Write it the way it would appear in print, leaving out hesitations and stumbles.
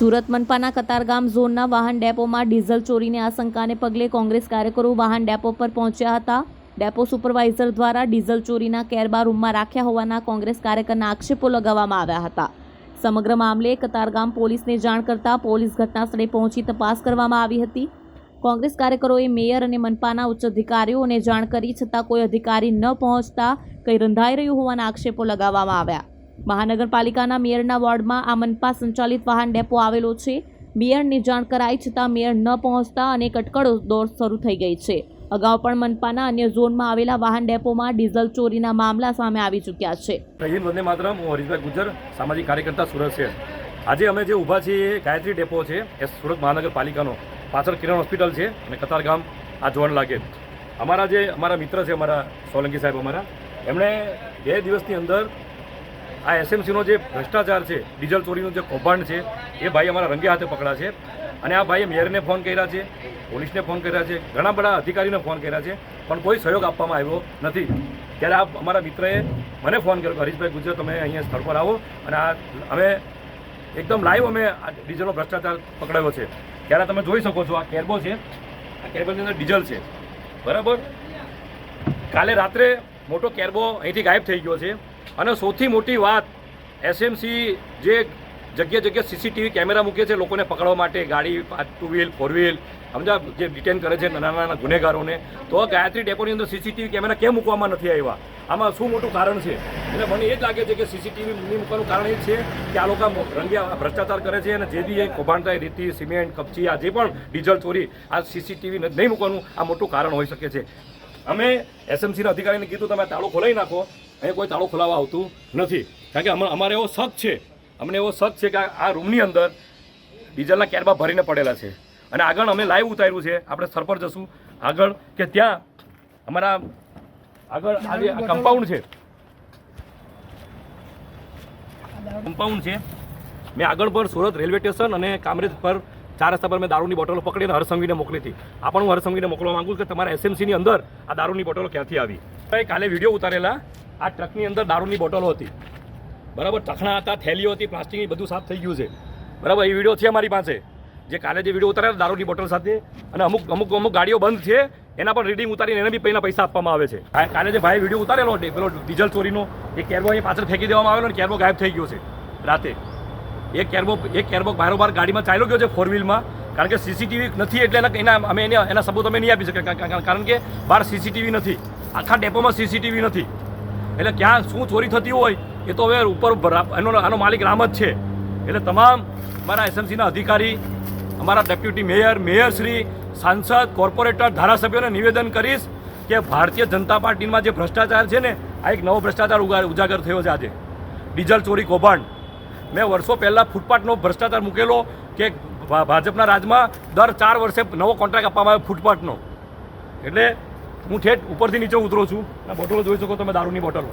સુરત મનપાના કતારગામ ઝોનના વાહન ડેપોમાં ડીઝલ ચોરીની આશંકાને પગલે કોંગ્રેસ કાર્યકરો વાહન ડેપો પર પહોંચ્યા હતા। ડેપો સુપરવાઇઝર દ્વારા ડીઝલ ચોરીના કેરબા રૂમમાં રાખ્યા હોવાના કોંગ્રેસ કાર્યકરના આક્ષેપો લગાવવામાં આવ્યા હતા। સમગ્ર મામલે કતારગામ પોલીસને જાણ કરતા પોલીસ ઘટનાસ્થળે પહોંચી તપાસ કરવામાં આવી હતી। કોંગ્રેસ કાર્યકરોએ મેયર અને મનપાના ઉચ્ચ અધિકારીઓને જાણ કરી છતાં કોઈ અધિકારી ન પહોંચતા કંઈ રંધાઈ રહ્યું હોવાના આક્ષેપો લગાવવામાં આવ્યા। મહાનગરપાલિકાના મેયરના વોર્ડમાં આ મનપા સંચાલિત વાહન ડેપો આવેલો છે। મેયરને જાણ કરાઈ છતાં મેયર ન પહોંચતા અનેક અટકળો દોર શરૂ થઈ ગઈ છે। અગાઉ પણ મનપાના અન્ય ઝોનમાં આવેલા વાહન ડેપોમાં ડીઝલ ચોરીના મામલા સામે આવી ચૂક્યા છે। વંદે માતરમ, હું હરીશભાઈ ગુજર, સામાજિક કાર્યકર્તા સુરત શહેર। આજે અમે જે ઊભા છીએ એ ગાયત્રી ડેપો છે, એ સુરત મહાનગરપાલિકાનો। પાછળ કિરણ હોસ્પિટલ છે અને કતારગામ આ જોન લાગે। અમારા મિત્ર છે, અમારા સોલંકી સાહેબ, એમણે 2 દિવસની અંદર આ એસએમસીનો જે ભ્રષ્ટાચાર છે, ડીઝલ ચોરીનું જે કૌભાંડ છે, એ ભાઈ અમારા રંગે હાથે પકડા છે। અને આ ભાઈએ મેયરને ફોન કર્યા છે, પોલીસને ફોન કર્યા છે, ઘણા બધા અધિકારીને ફોન કર્યા છે, પણ કોઈ સહયોગ આપવામાં આવ્યો નથી। ત્યારે આ અમારા મિત્રએ મને ફોન કર્યો કે હરીશભાઈ ગુજર, તમે અહીંયા સ્થળ પર આવો અને આ અમે એકદમ લાઈવ અમે આ ડીઝલનો ભ્રષ્ટાચાર પકડાયો છે। ત્યારે તમે જોઈ શકો છો, આ કેરબો છે, આ કેરબોની અંદર ડીઝલ છે, બરાબર। કાલે રાત્રે મોટો કેરબો અહીંથી ગાયબ થઈ ગયો છે। અને સૌથી મોટી વાત, એસએમસી જે જગ્યા સીસીટીવી કેમેરા મૂકે છે લોકોને પકડવા માટે, ગાડી 2 વ્હીલ 4 વ્હીલ સમજા જે ડિટેન કરે છે નાના ગુનેગારોને, તો ગાયત્રી ડેપોની અંદર સીસીટીવી કેમેરા કેમ મૂકવામાં નથી આવ્યા? આમાં શું મોટું કારણ છે? એટલે મને એ જ લાગે છે કે સીસીટીવી નહીં મૂકવાનું કારણ એ છે કે આ લોકો રંગિયા ભ્રષ્ટાચાર કરે છે અને જે બી એ કૌભાંડ થાય, રેતી, સિમેન્ટ, કપચી, આ જે પણ ડીઝલ ચોરી, આ સીસીટીવી નહીં મૂકવાનું આ મોટું કારણ હોઈ શકે છે। અમે એસએમસીના અધિકારીને કીધું, તમે તાળો ખોલાવી નાખો। અહીંયા કોઈ તાળો ખોલાવવા આવતું નથી, કારણ કે અમારે એવો શક છે, અમને એવો શક છે કે આ રૂમની અંદર ડીઝલના કેરબા ભરીને પડેલા છે। અને આગળ અમે લાઈવ ઉતાર્યું છે, આપણે સ્થળ પર જશું આગળ, કે ત્યાં અમારા આગળ આ કમ્પાઉન્ડ છે, મેં આગળ પર સુરત રેલવે સ્ટેશન અને કામરેજ પર 4 રસ્તા પર મેં દારૂની બોટલો પકડીને હરસંઘવીને મોકલી હતી। આ પણ હું હરસંઘવીને મોકલવા માંગુ છું કે તમારા એસએમસીની અંદર આ દારૂની બોટલો ક્યાંથી આવી? કાલે વિડીયો ઉતારેલા, આ ટ્રકની અંદર દારૂની બોટલો હતી, બરાબર, ટખણા હતા, થેલીઓ હતી, પ્લાસ્ટિકની, બધું સાફ થઈ ગયું છે, બરાબર। એ વિડીયો છે અમારી પાસે, જે કાલે જે વિડીયો ઉતારેલા દારૂની બોટલ સાથે, અને અમુક ગાડીઓ બંધ છે, એના પણ રીડિંગ ઉતારીને એને બી પહેલાં પૈસા આપવામાં આવે છે। કાલે જે ભાઈ વિડીયો ઉતારેલો પેલો ડીઝલ ચોરીનો, એ કેરબો અહીં પાછળ ફેંકી દેવામાં આવેલો અને કેરબો ગાયબ થઈ ગયો છે રાતે। એક કેરબો બારોબાર ગાડીમાં ચાલ્યો ગયો છે 4 વ્હીલમાં, કારણ કે સીસીટીવી નથી, એટલે અમે એના સબૂત અમે નહીં આપી શકીએ, કારણ કે બહાર સીસીટીવી નથી, આખા ડેપોમાં સીસીટીવી નથી। એટલે ક્યાં શું ચોરી થતી હોય એ તો હવે ઉપર આનો માલિક રામ જ છે। એટલે તમામ અમારા એસએમસીના અધિકારી, અમારા ડેપ્યુટી મેયરશ્રી, સાંસદ, કોર્પોરેટર, ધારાસભ્યોને નિવેદન કરીશ કે ભારતીય જનતા પાર્ટીમાં જે ભ્રષ્ટાચાર છે ને, આ એક નવો ભ્રષ્ટાચાર ઉજાગર થયો છે આજે, ડીઝલ ચોરી કૌભાંડ। મેં વર્ષો પહેલાં ફૂટપાથનો ભ્રષ્ટાચાર મૂકેલો કે ભાજપના રાજમાં દર 4 વર્ષે નવો કોન્ટ્રાક્ટ આપવામાં આવે ફૂટપાથનો। એટલે હું ઠેઠ ઉપરથી નીચે ઉતરું છું। આ બોટલો જોઈ શકો તમે, દારૂની બોટલો।